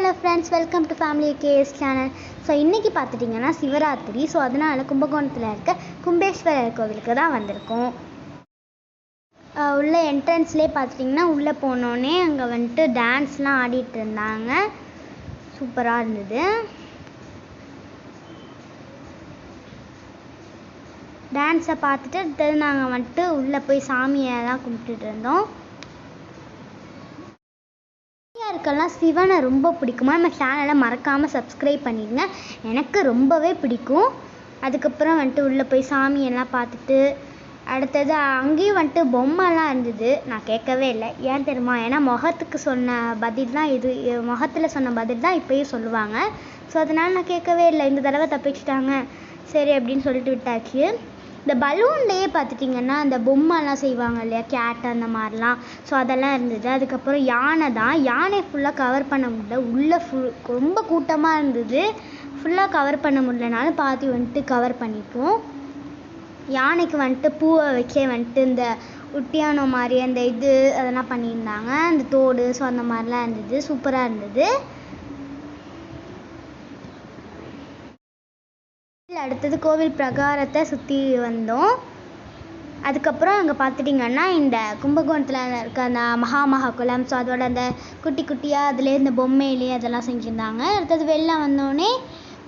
Hello friends, welcome to family KS channel. So இன்றைக்கி பார்த்துட்டிங்கன்னா Shivaratri. So அதனால் கும்பகோணத்தில் இருக்க கும்பேஸ்வரர் கோவிலுக்கு தான் வந்திருக்கோம். உள்ள என்ட்ரன்ஸ்லேயே பார்த்துட்டிங்கன்னா உள்ளே போனோடனே அங்கே வந்துட்டு டான்ஸ்லாம் ஆடிட்டு இருந்தாங்க. சூப்பராக இருந்தது. டான்ஸை பார்த்துட்டு அடுத்தது நாங்கள் வந்துட்டு உள்ளே போய் சாமியெல்லாம் கும்பிட்டுட்டு இருந்தோம். யாருக்கெல்லாம் சிவனை ரொம்ப பிடிக்குமோ நம்ம சேனலை மறக்காமல் சப்ஸ்கிரைப் பண்ணிடுங்க. எனக்கு ரொம்பவே பிடிக்கும். அதுக்கப்புறம் வந்துட்டு உள்ளே போய் சாமியெல்லாம் பார்த்துட்டு அடுத்தது அங்கேயும் வந்துட்டு பொம்மைலாம் இருந்தது. நான் கேட்கவே இல்லை. ஏன் தெரியுமா? ஏன்னா முகத்துக்கு சொன்ன பதில் தான் இது, முகத்தில் சொன்ன பதில் தான் இப்போயும் சொல்லுவாங்க. ஸோ அதனால் நான் கேட்கவே இல்லை. இந்த தடவை தப்பிச்சிட்டாங்க சரி அப்படின்னு சொல்லிட்டு விட்டாச்சு. இந்த பலூன்லேயே பார்த்துட்டிங்கன்னா அந்த பொம்மைலாம் செய்வாங்க இல்லையா, கேட் அந்த மாதிரிலாம். ஸோ அதெல்லாம் இருந்தது. அதுக்கப்புறம் யானை தான். யானை ஃபுல்லாக கவர் பண்ண முடியல. உள்ளே ரொம்ப கூட்டமாக இருந்தது. ஃபுல்லாக கவர் பண்ண முடியலனாலும் பாதி வந்துட்டு கவர் பண்ணிப்போம். யானைக்கு வந்துட்டு பூவை வச்சே வந்துட்டு இந்த உட்டியானோ மாதிரி அந்த இது அதெல்லாம் பண்ணியிருந்தாங்க. அந்த தோடு ஸோ அந்த மாதிரிலாம் இருந்தது. சூப்பராக இருந்தது. அடுத்தது கோவில் பிரகாரத்தை சுற்றி வந்தோம். அதுக்கப்புறம் அங்கே பார்த்துட்டிங்கன்னா இந்த கும்பகோணத்தில் இருக்க அந்த மகா குளம். ஸோ அதோட அந்த குட்டி குட்டியாக அதிலே இந்த பொம்மையிலேயே அதெல்லாம் செஞ்சுருந்தாங்க. அடுத்தது வெளில வந்தோடனே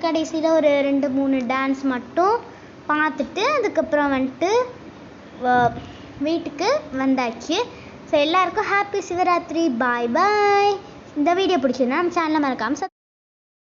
கடைசியில் ஒரு 2-3 டான்ஸ் மட்டும் பார்த்துட்டு அதுக்கப்புறம் வந்துட்டு வீட்டுக்கு வந்தாச்சு. ஸோ எல்லாருக்கும் ஹாப்பி சிவராத்திரி. பாய் பாய். இந்த வீடியோ பிடிச்சிருந்தா நம்ம சேனலை மறக்காமல்